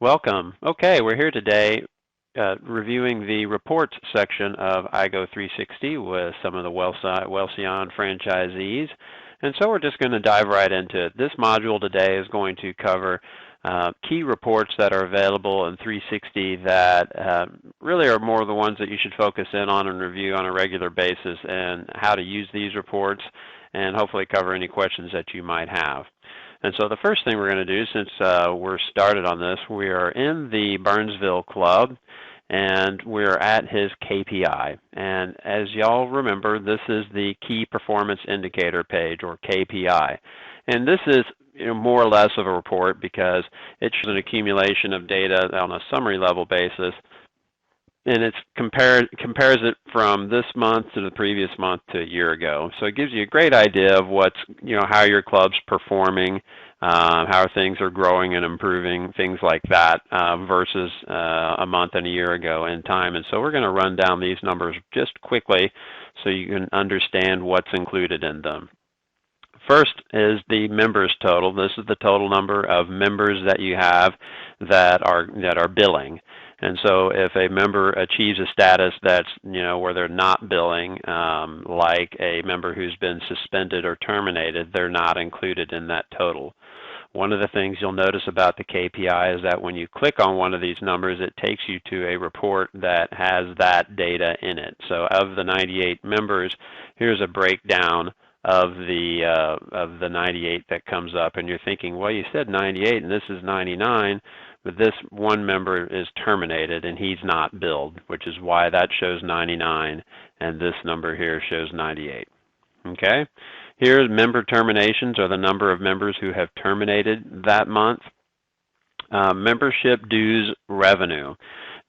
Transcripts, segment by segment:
Welcome. Okay, we're here today reviewing the reports section of iGo 360 with some of the Welcyon franchisees. And so we're just going to dive right into it. This module today is going to cover key reports that are available in 360 that really are more the ones that you should focus in on and review on a regular basis, and how to use these reports, and hopefully cover any questions that you might have. And so the first thing we're going to do, since we're started on this, we are in the Burnsville Club, and we're at his KPI. And as y'all remember, this is the Key Performance Indicator page, or KPI. And this is more or less of a report because it shows an accumulation of data on a summary level basis, and it compares it from this month to the previous month to a year ago. So it gives you a great idea of what's, how your club's performing, how things are growing and improving, things like that, versus a month and a year ago in time. And so we're going to run down these numbers just quickly so you can understand what's included in them. First is the members total. This is the total number of members that you have that are billing. And so if a member achieves a status that's, where they're not billing, like a member who's been suspended or terminated, they're not included in that total. One of the things you'll notice about the KPI is that when you click on one of these numbers, it takes you to a report that has that data in it. So of the 98 members, here's a breakdown of the 98 that comes up, and you're thinking, well, you said 98 and this is 99, but this one member is terminated and he's not billed, which is why that shows 99 and this number here shows 98. Okay? Here, member terminations are the number of members who have terminated that month. Membership dues revenue.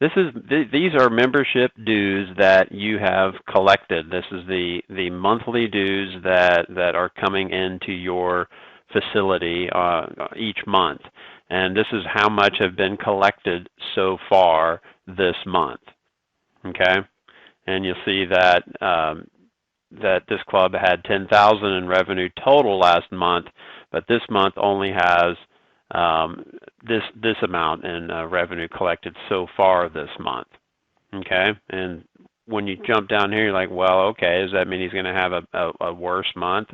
These are membership dues that you have collected. This is the monthly dues that are coming into your facility each month. And this is how much have been collected so far this month. Okay? And you'll see that that this club had $10,000 in revenue total last month, but this month only has this amount in revenue collected so far this month. Okay, and when you jump down here, you're like, well, okay, does that mean he's going to have a worse month?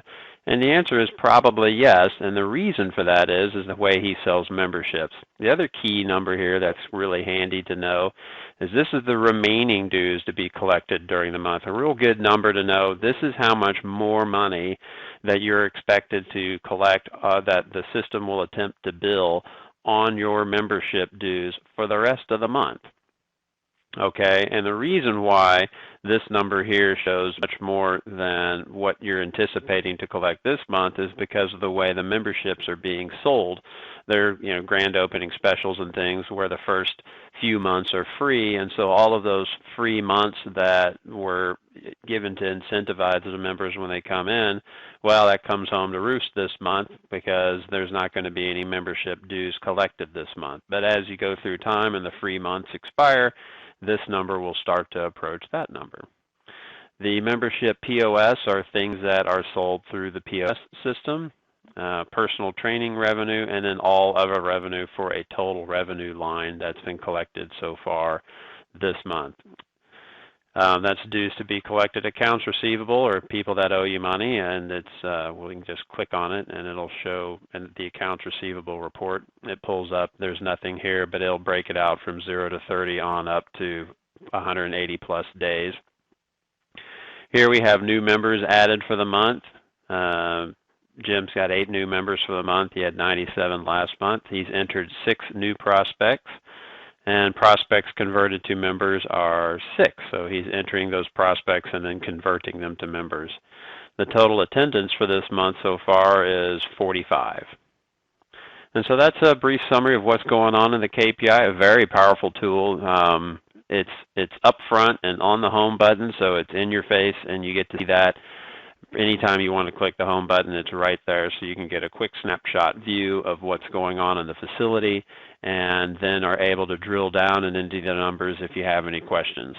And the answer is probably yes, and the reason for that is the way he sells memberships. The other key number here that's really handy to know is this is the remaining dues to be collected during the month. A real good number to know. This is how much more money that you're expected to collect that the system will attempt to bill on your membership dues for the rest of the month. Okay, and the reason why this number here shows much more than what you're anticipating to collect this month is because of the way the memberships are being sold. They're, grand opening specials and things where the first few months are free, and so all of those free months that were given to incentivize the members when they come in, well, that comes home to roost this month because there's not going to be any membership dues collected this month. But as you go through time and the free months expire, this number will start to approach that number. The membership POS are things that are sold through the POS system, personal training revenue, and then all other revenue for a total revenue line that's been collected so far this month. That's dues to be collected, accounts receivable, or people that owe you money, and it's we can just click on it and it'll show in the accounts receivable report. It pulls up. There's nothing here, but it'll break it out from 0 to 30 on up to 180 plus days. Here we have new members added for the month. Jim's got 8 new members for the month. He had 97 last month. He's entered 6 new prospects. And prospects converted to members are 6, so he's entering those prospects and then converting them to members. The total attendance for this month so far is 45. And so that's a brief summary of what's going on in the KPI, a very powerful tool. It's up front and on the home button, so it's in your face, and you get to see that. Anytime you want to click the home button, it's right there, so you can get a quick snapshot view of what's going on in the facility, and then are able to drill down and into the numbers if you have any questions.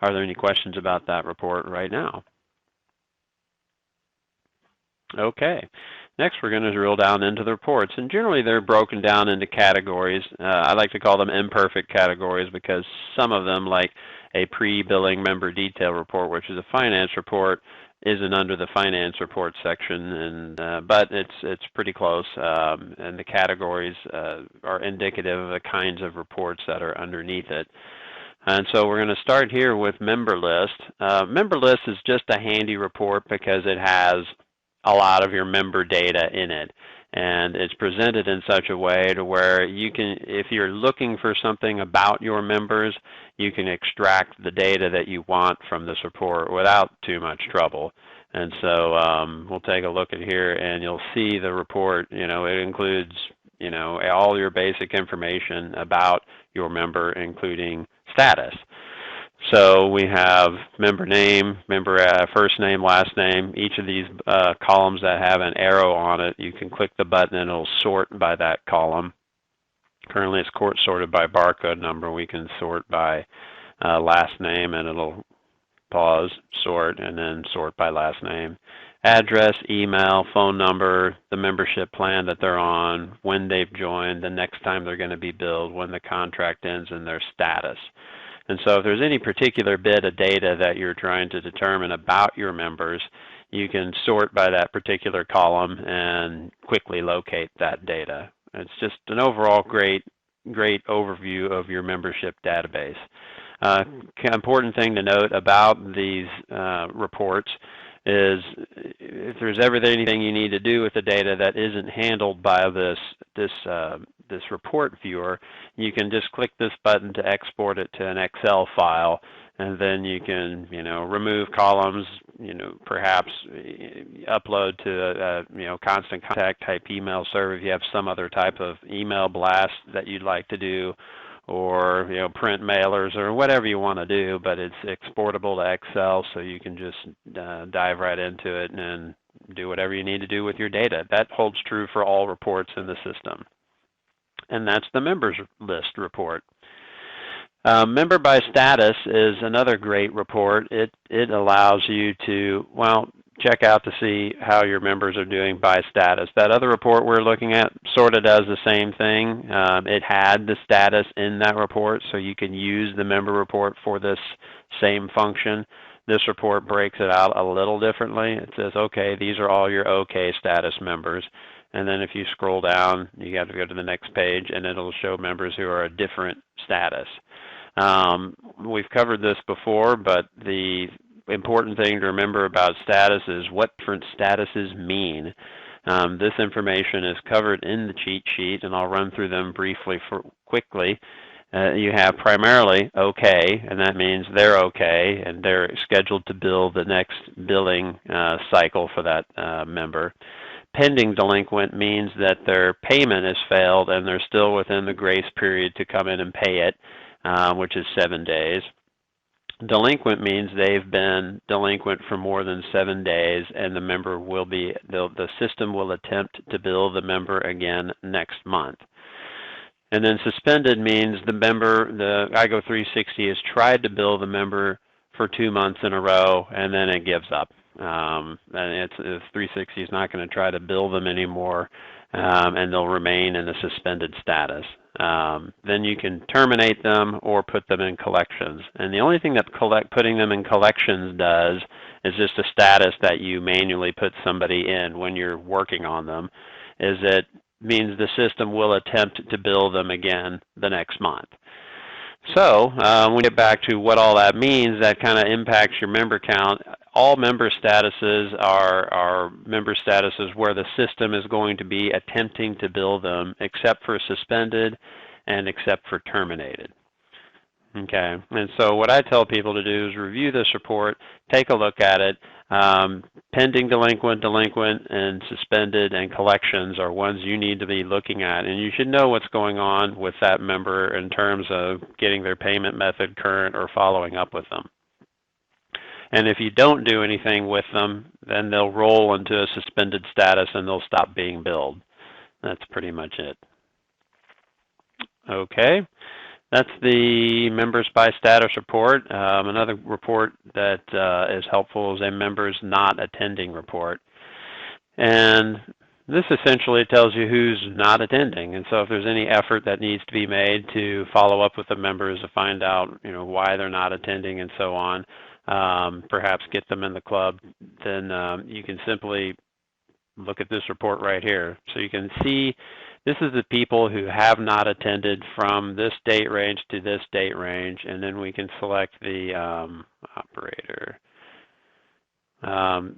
Are there any questions about that report right now? Okay. Next, we're going to drill down into the reports, and generally they're broken down into categories. I like to call them imperfect categories because some of them, like a pre-billing member detail report, which is a finance report, isn't under the finance report section, and but it's pretty close, and the categories are indicative of the kinds of reports that are underneath it. And so we're going to start here with Memberlist. Memberlist is just a handy report because it has a lot of your member data in it, and it's presented in such a way to where you can, if you're looking for something about your members, you can extract the data that you want from this report without too much trouble. And so we'll take a look at here, and you'll see the report. It includes all your basic information about your member, including status. So we have member name, member first name, last name. Each of these columns that have an arrow on it, you can click the button and it'll sort by that column. Currently it's sorted by barcode number. We can sort by last name, and it'll pause, sort, and then sort by last name. Address, email, phone number, the membership plan that they're on, when they've joined, the next time they're going to be billed, when the contract ends, and their status. And so if there's any particular bit of data that you're trying to determine about your members, you can sort by that particular column and quickly locate that data. It's just an overall great overview of your membership database. Important thing to note about these reports is if there's ever anything you need to do with the data that isn't handled by this report viewer, you can just click this button to export it to an Excel file, and then you can remove columns, perhaps upload to a constant contact type email server if you have some other type of email blast that you'd like to do, or print mailers or whatever you want to do, but it's exportable to Excel, so you can just dive right into it and do whatever you need to do with your data. That holds true for all reports in the system. And that's the members list report. Member by status is another great report. It allows you to, check out to see how your members are doing by status. That other report we're looking at sort of does the same thing. It had the status in that report, so you can use the member report for this same function. This report breaks it out a little differently. It says, okay, these are all your okay status members. And then if you scroll down, you have to go to the next page, and it'll show members who are a different status. We've covered this before, but the important thing to remember about status is what different statuses mean. This information is covered in the cheat sheet, and I'll run through them briefly quickly. You have primarily okay, and that means they're okay, and they're scheduled to bill the next billing cycle for that member. Pending delinquent means that their payment has failed and they're still within the grace period to come in and pay it, which is 7 days. Delinquent means they've been delinquent for more than 7 days, and the system will attempt to bill the member again next month. And then suspended means the iGo 360 has tried to bill the member for 2 months in a row, and then it gives up. And 360 is not going to try to bill them anymore, and they'll remain in a suspended status. Then you can terminate them or put them in collections. And the only thing that putting them in collections does is just a status that you manually put somebody in when you're working on them, is it means the system will attempt to bill them again the next month. So when we get back to what all that means, that kind of impacts your member count. All member statuses are member statuses where the system is going to be attempting to bill them, except for suspended and except for terminated. Okay, and so what I tell people to do is review this report, take a look at it. Pending delinquent, and suspended, and collections are ones you need to be looking at, and you should know what's going on with that member in terms of getting their payment method current or following up with them. And if you don't do anything with them, then they'll roll into a suspended status and they'll stop being billed. That's pretty much it. Okay. That's the members by status report. Another report that is helpful is a members not attending report. And This essentially tells you who's not attending, and so if there's any effort that needs to be made to follow up with the members to find out, why they're not attending and so on, perhaps get them in the club, then you can simply look at this report right here. So you can see this is the people who have not attended from this date range to this date range, and then we can select the operator.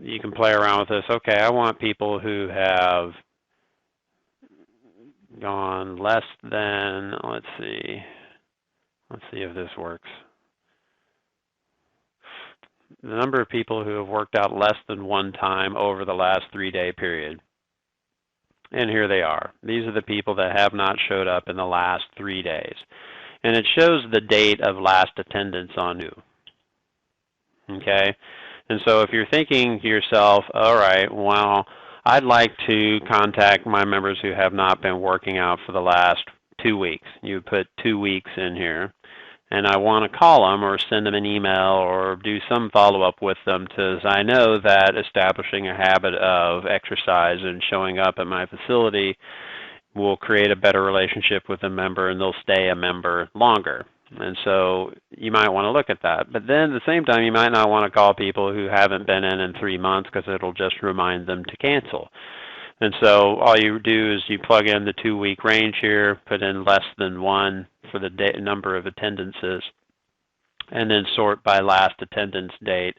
You can play around with this. Okay, I want people who have gone less than, let's see if this works. The number of people who have worked out less than one time over the last 3-day period. And here they are. These are the people that have not showed up in the last 3 days. And it shows the date of last attendance on who. Okay? And so if you're thinking to yourself, all right, well, I'd like to contact my members who have not been working out for the last 2 weeks. You put 2 weeks in here. And I want to call them or send them an email or do some follow-up with them, because I know that establishing a habit of exercise and showing up at my facility will create a better relationship with a member, and they'll stay a member longer. And so you might want to look at that. But then at the same time, you might not want to call people who haven't been in 3 months, because it'll just remind them to cancel. And so all you do is you plug in the 2-week range here, put in less than 1 for the number of attendances, and then sort by last attendance date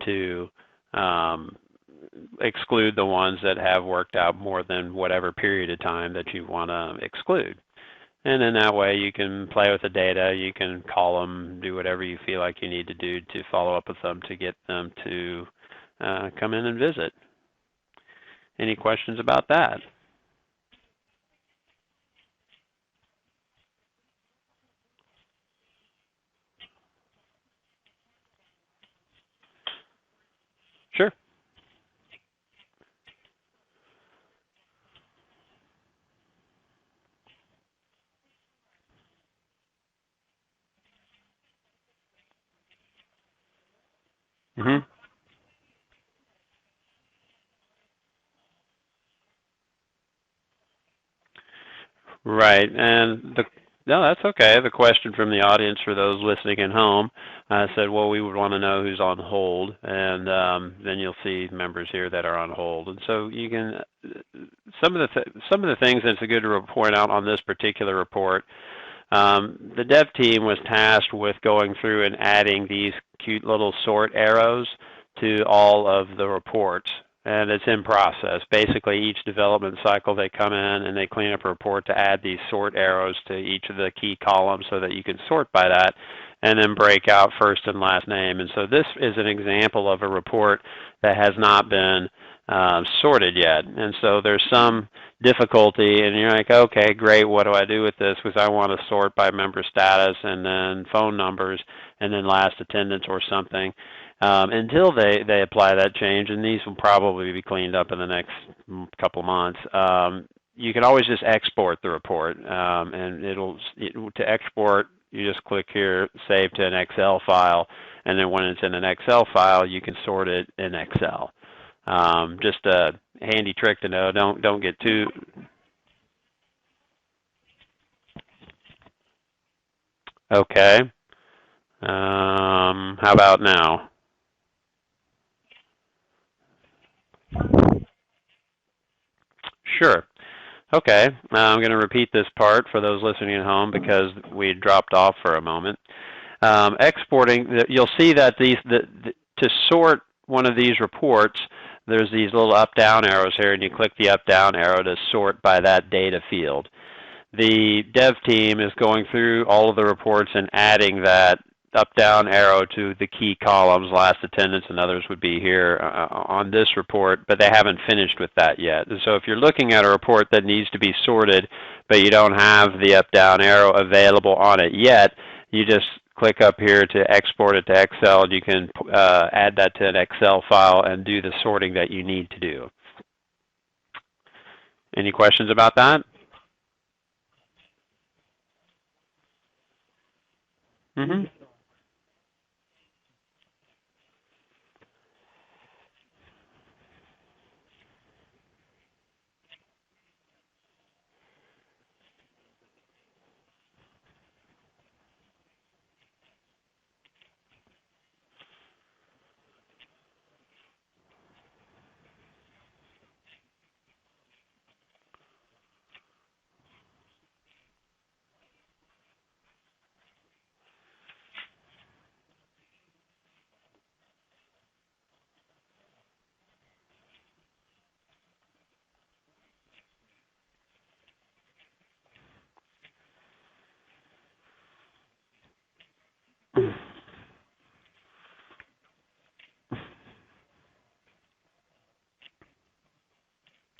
to exclude the ones that have worked out more than whatever period of time that you want to exclude. And then that way you can play with the data, you can call them, do whatever you feel like you need to do to follow up with them to get them to come in and visit. Any questions about that? Sure. Mm-hmm. Right, and no, that's okay. The question from the audience for those listening at home said, well, we would want to know who's on hold, and then you'll see members here that are on hold. And so you can, some of the things that's good to point out on this particular report, the dev team was tasked with going through and adding these cute little sort arrows to all of the reports. And it's in process. Basically, each development cycle they come in and they clean up a report to add these sort arrows to each of the key columns so that you can sort by that and then break out first and last name. And so this is an example of a report that has not been sorted yet. And so there's some difficulty, and you're like, okay, great, what do I do with this? Because I want to sort by member status and then phone numbers and then last attendance or something. Until they apply that change, and these will probably be cleaned up in the next couple months, you can always just export the report. And to export, you just click here, save to an Excel file, and then when it's in an Excel file, you can sort it in Excel. Just a handy trick to know. Don't get too. Okay. How about now? Sure. Okay. I'm going to repeat this part for those listening at home because we dropped off for a moment. Exporting, you'll see that to sort one of these reports, there's these little up-down arrows here, and you click the up-down arrow to sort by that data field. The dev team is going through all of the reports and adding that up-down arrow to the key columns. Last attendance and others would be here on this report, but they haven't finished with that yet. And so if you're looking at a report that needs to be sorted, but you don't have the up-down arrow available on it yet, you just click up here to export it to Excel, and you can add that to an Excel file and do the sorting that you need to do. Any questions about that? Mm-hmm.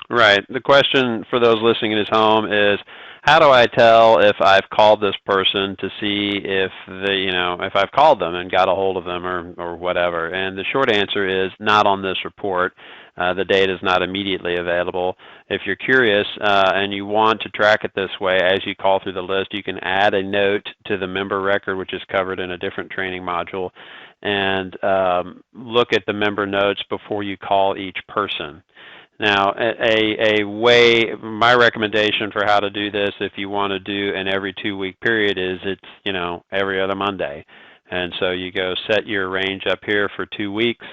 Right. The question for those listening at home is, how do I tell if I've called this person to see if if I've called them and got a hold of them or whatever? And the short answer is not on this report. The data is not immediately available. If you're curious and you want to track it this way, as you call through the list, you can add a note to the member record, which is covered in a different training module, and look at the member notes before you call each person. Now, my recommendation for how to do this, if you want to do an every 2-week period, is it's every other Monday. And so you go set your range up here for 2 weeks.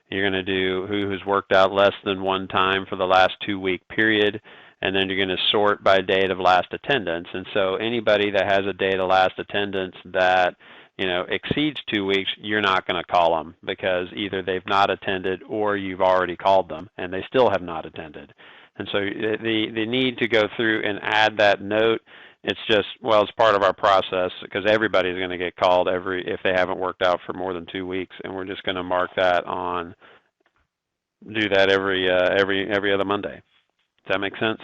You're going to do who has worked out less than one time for the last 2-week period, and then you're going to sort by date of last attendance. And so anybody that has a date of last attendance that exceeds 2 weeks, you're not going to call them because either they've not attended or you've already called them and they still have not attended. And so the need to go through and add that note, it's just, well, it's part of our process because everybody's going to get called if they haven't worked out for more than 2 weeks, and we're just going to mark that on, do that every other Monday. Does that make sense?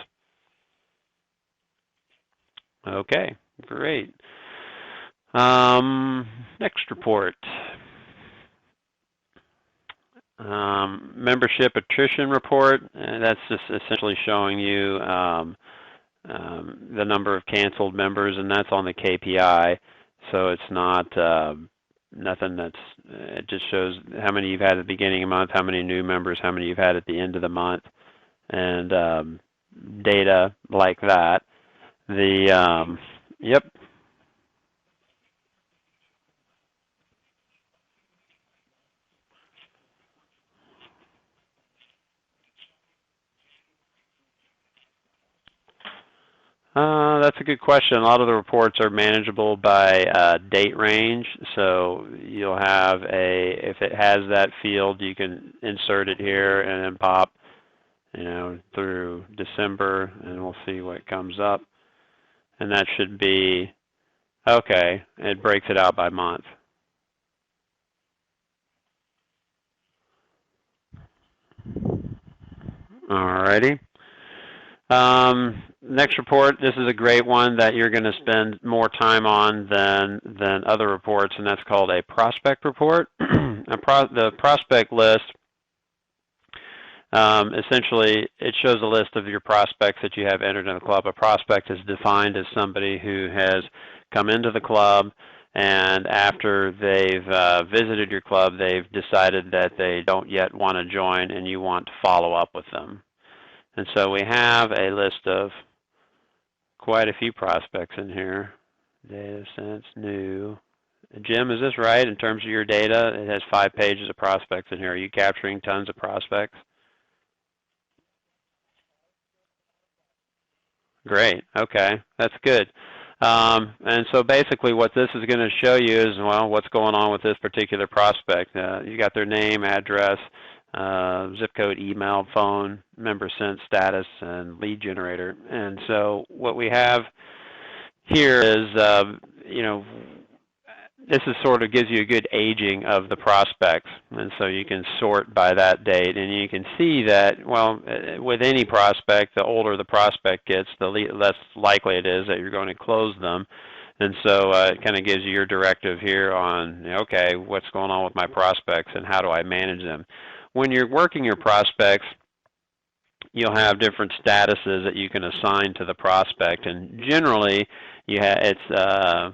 Okay, great. Next report. Membership Attrition Report. That's just essentially showing you the number of canceled members, and that's on the KPI. So it's not nothing it just shows how many you've had at the beginning of the month, how many new members, how many you've had at the end of the month, and data like that. Yep. That's a good question. A lot of the reports are manageable by date range. So you'll have if it has that field, you can insert it here and then pop, through December, and we'll see what comes up. And that should be, okay, it breaks it out by month. Alrighty. Next report, this is a great one that you're going to spend more time on than other reports, and that's called a prospect report. The prospect list, essentially, it shows a list of your prospects that you have entered in the club. A prospect is defined as somebody who has come into the club, and after they've visited your club, they've decided that they don't yet want to join, and you want to follow up with them. And so we have a list of quite a few prospects in here. Data sets, new. Jim, is this right in terms of your data? It has 5 pages of prospects in here. Are you capturing tons of prospects? Great. Okay. That's good. And so basically what this is going to show you is, well, what's going on with this particular prospect. You got their name, address, zip code, email, phone, member sent status, and lead generator. And so what we have here is, this is sort of gives you a good aging of the prospects. And so you can sort by that date. And you can see that, well, with any prospect, the older the prospect gets, the less likely it is that you're going to close them. And so it kind of gives you your directive here on, okay, what's going on with my prospects and how do I manage them? When you're working your prospects, you'll have different statuses that you can assign to the prospect, and generally, I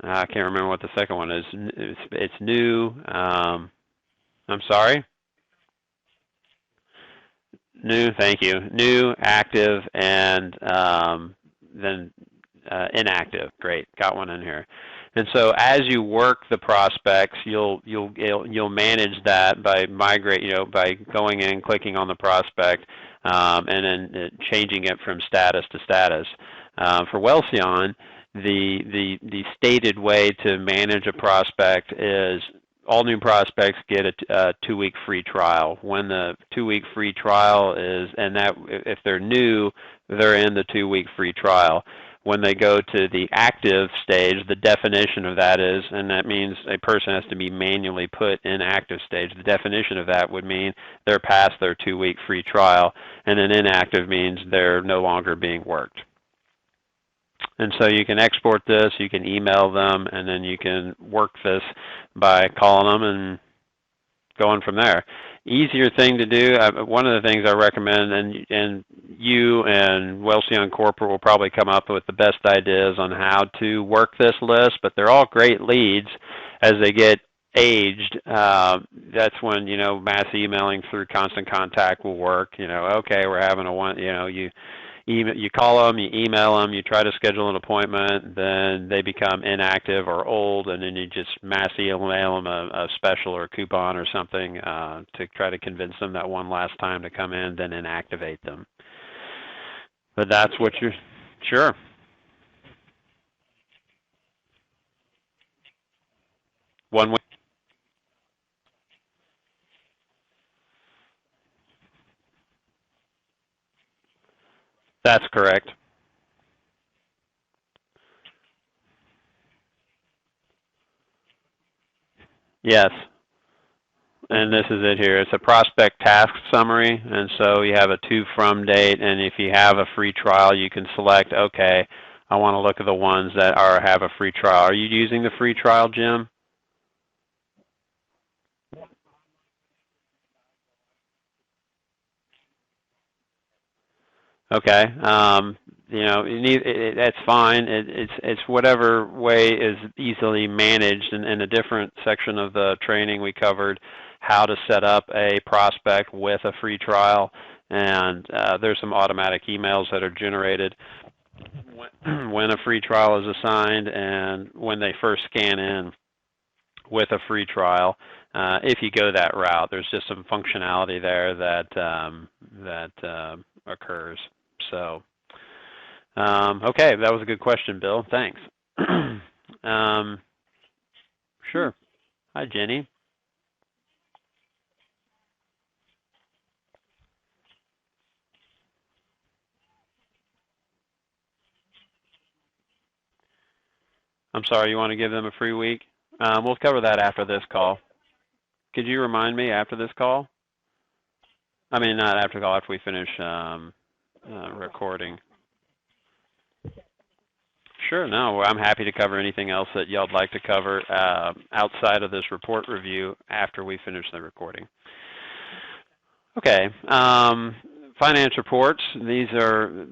can't remember what the second one is. It's new. I'm sorry. New. Thank you. New, active, and then inactive. Great. Got one in here. And so as you work the prospects, you'll manage that by by going in, clicking on the prospect, and then changing it from status to status. For Welcyon, the stated way to manage a prospect is all new prospects get a 2-week free trial. When the 2-week free trial is, and that if they're new, they're in the 2-week free trial. when they go to the active stage, the definition of that is, and that means a person has to be manually put in active stage. The definition of that would mean they're past their 2-week free trial, and then inactive means they're no longer being worked. And so you can export this, you can email them, and then you can work this by calling them and going from there. Easier thing to do, one of the things I recommend, and you and Welcyon Corporate will probably come up with the best ideas on how to work this list, but they're all great leads. As they get aged, that's when, mass emailing through constant contact will work. Okay, we're having you call them, you email them, you try to schedule an appointment, then they become inactive or old, and then you just mass email them a special or a coupon or something to try to convince them that one last time to come in, then inactivate them. But that's what you're, sure. One way. That's correct. Yes. And this is it here. It's a prospect task summary, and so you have a to from date, and if you have a free trial, you can select, okay, I want to look at the ones that have a free trial. Are you using the free trial, Jim? Okay. That's fine. It's whatever way is easily managed. In a different section of the training, we covered how to set up a prospect with a free trial, and there's some automatic emails that are generated when a free trial is assigned and when they first scan in with a free trial. If you go that route, there's just some functionality there that occurs. So, okay, that was a good question, Bill. Thanks. Sure. Hi, Jenny. I'm sorry, you want to give them a free week? We'll cover that after this call. Could you remind me after this call? I mean, not after the call, after we finish recording. Sure, no, I'm happy to cover anything else that y'all would like to cover outside of this report review after we finish the recording. Okay, finance reports, these are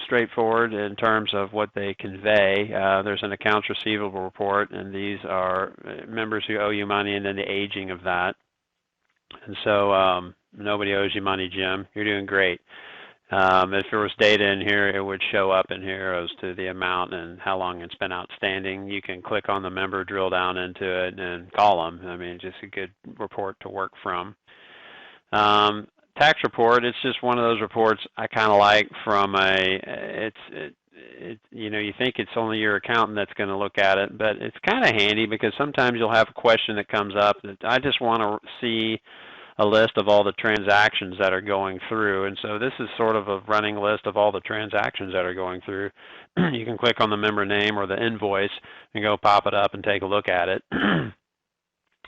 straightforward in terms of what they convey. There's an accounts receivable report, and these are members who owe you money and then the aging of that. And so nobody owes you money, Jim. You're doing great. If there was data in here, it would show up in here as to the amount and how long it's been outstanding. You can click on the member, drill down into it, and call them. I mean, just a good report to work from. Tax report, it's just one of those reports I kind of like from you think it's only your accountant that's going to look at it, but it's kind of handy because sometimes you'll have a question that comes up that I just want to see a list of all the transactions that are going through. And so this is sort of a running list of all the transactions that are going through. You can click on the member name or the invoice and go pop it up and take a look at it. And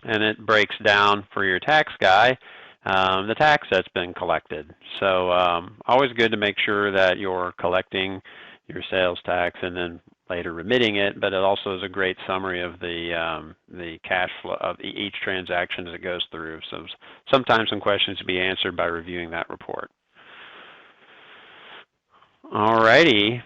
it breaks down for your tax guy the tax that's been collected. So always good to make sure that you're collecting your sales tax and then later remitting it, but it also is a great summary of the cash flow of each transaction as it goes through. So sometimes some questions to be answered by reviewing that report. All righty.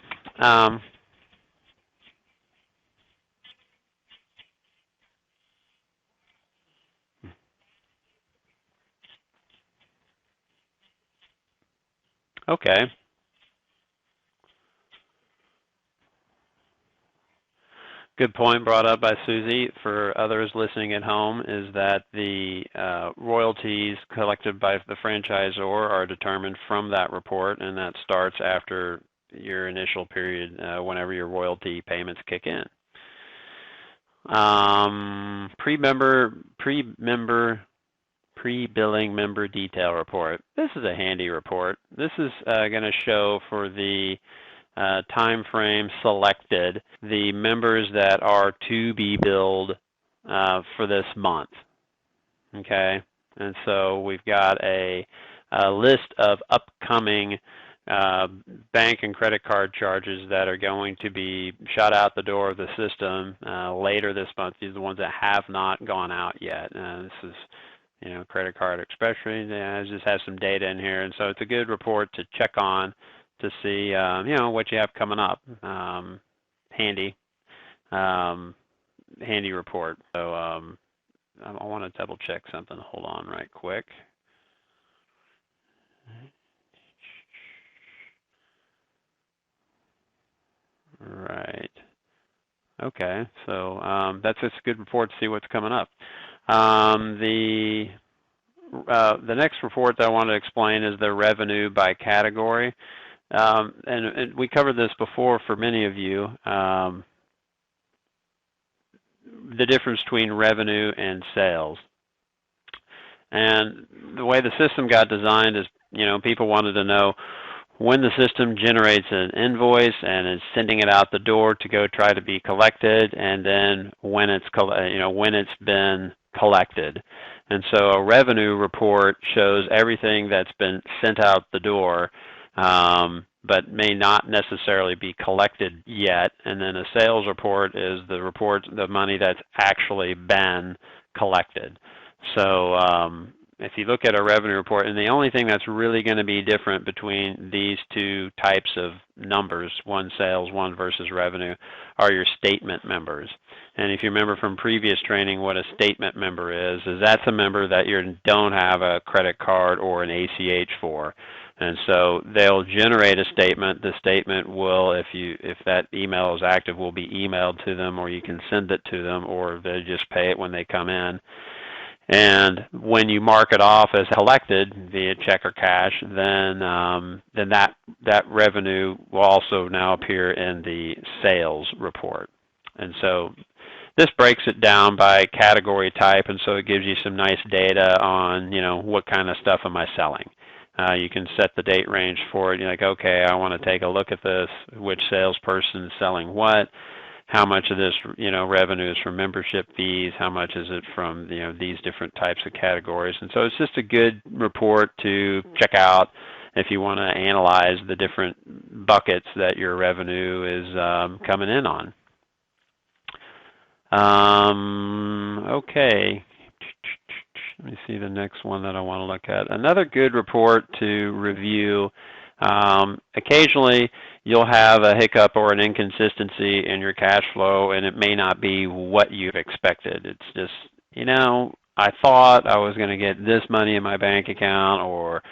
Okay. Good point brought up by Susie. For others listening at home, is that the royalties collected by the franchisor are determined from that report, and that starts after your initial period, whenever your royalty payments kick in. Pre-billing member detail report. This is a handy report. This is going to show for the time frame selected the members that are to be billed for this month. Okay, and so we've got a list of upcoming bank and credit card charges that are going to be shot out the door of the system later this month. These are the ones that have not gone out yet. This is, credit card especially. It just has some data in here, and so it's a good report to check on to see, what you have coming up. Handy report. So I want to double check something. Hold on right quick. Right. Okay. So that's just a good report to see what's coming up. The next report that I want to explain is the revenue by category. And we covered this before for many of you. The difference between revenue and sales. And the way the system got designed is, people wanted to know when the system generates an invoice and is sending it out the door to go try to be collected, and then when it's been collected. And so a revenue report shows everything that's been sent out the door, but may not necessarily be collected yet. And then a sales report is the money that's actually been collected. So if you look at a revenue report, and the only thing that's really going to be different between these two types of numbers, one sales, one versus revenue, are your statement members. And if you remember from previous training, what a statement member is that's a member that you don't have a credit card or an ACH for. And so they'll generate a statement. The statement will, if that email is active, will be emailed to them, or you can send it to them, or they just pay it when they come in. And when you mark it off as collected via check or cash, then that revenue will also now appear in the sales report. And so this breaks it down by category type, and so it gives you some nice data on, what kind of stuff am I selling. You can set the date range for it. You're like, okay, I want to take a look at this, which salesperson is selling what, how much of this, revenue is from membership fees, how much is it from, these different types of categories. And so it's just a good report to check out if you want to analyze the different buckets that your revenue is coming in on. Okay. Let me see the next one that I want to look at. Another good report to review. Occasionally, you'll have a hiccup or an inconsistency in your cash flow, and it may not be what you've expected. It's just, I thought I was going to get this money in my bank account or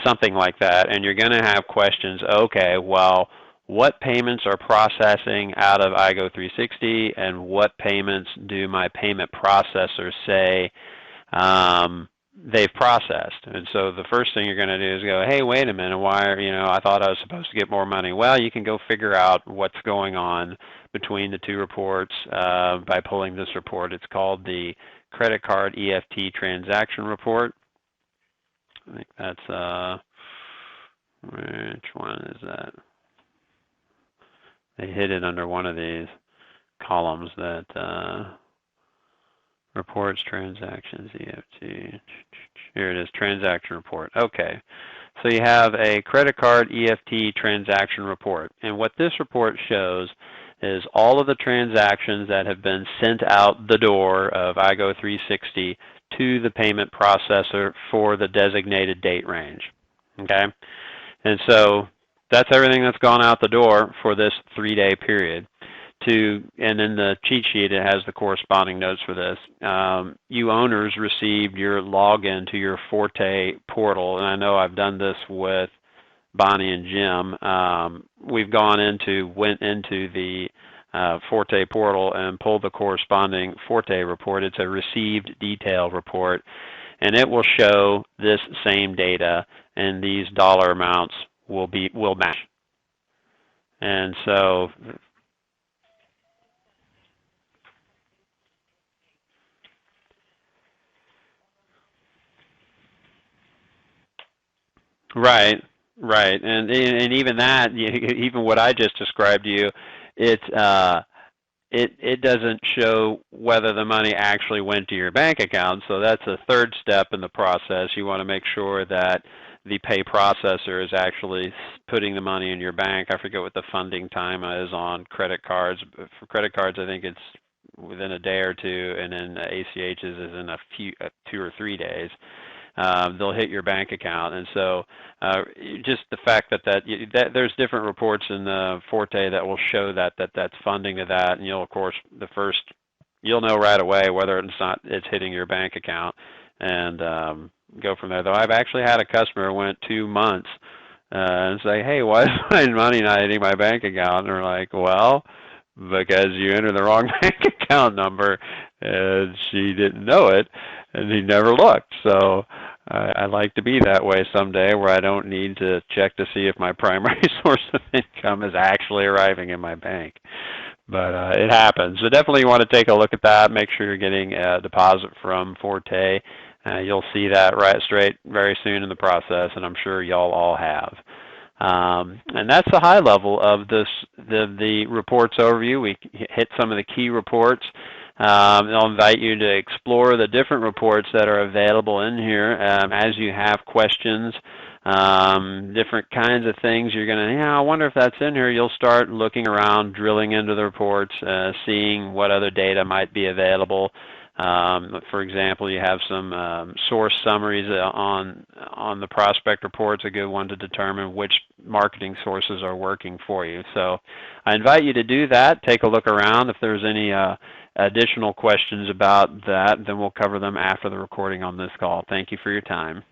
something like that, and you're going to have questions. Okay, well, what payments are processing out of iGo 360, and what payments do my payment processors say they've processed? And so the first thing you're going to do is go, hey, wait a minute, why are, I thought I was supposed to get more money. Well, you can go figure out what's going on between the two reports by pulling this report. It's called the Credit Card EFT Transaction Report. I think that's, which one is that? They hid it under one of these columns that reports, transactions, EFT. Here it is, transaction report. Okay, so you have a credit card EFT transaction report. And what this report shows is all of the transactions that have been sent out the door of iGo 360 to the payment processor for the designated date range. Okay, and so that's everything that's gone out the door for this 3-day period. And in the cheat sheet, it has the corresponding notes for this. You owners received your login to your Forte portal, and I know I've done this with Bonnie and Jim. We've went into the Forte portal and pulled the corresponding Forte report. It's a received detail report, and it will show this same data, and these dollar amounts will match. And so right. Right, and even that, even what I just described to you, it's it doesn't show whether the money actually went to your bank account. So that's a third step in the process. You want to make sure that the pay processor is actually putting the money in your bank. I forget what the funding time is on credit cards. For credit cards, I think it's within a day or two, and then ACHs is in a few 2 or 3 days. They'll hit your bank account, and so just the fact that there's different reports in the Forte that will show that's funding to that, and of course you'll know right away whether it's hitting your bank account, and go from there. Though I've actually had a customer who went 2 months and say, hey, why is my money not hitting my bank account? And they're like, well, because you entered the wrong bank account number, and she didn't know it, and he never looked. So I'd like to be that way someday, where I don't need to check to see if my primary source of income is actually arriving in my bank. But it happens. So definitely you want to take a look at that. Make sure you're getting a deposit from Forte. You'll see that very soon in the process, and I'm sure y'all all have. And that's the high level of the reports overview. We hit some of the key reports. I'll invite you to explore the different reports that are available in here. As you have questions, different kinds of things, you're going to, I wonder if that's in here. You'll start looking around, drilling into the reports, seeing what other data might be available. For example, you have some source summaries on the prospect reports, a good one to determine which marketing sources are working for you. So I invite you to do that. Take a look around. If there's any additional questions about that, then we'll cover them after the recording on this call. Thank you for your time.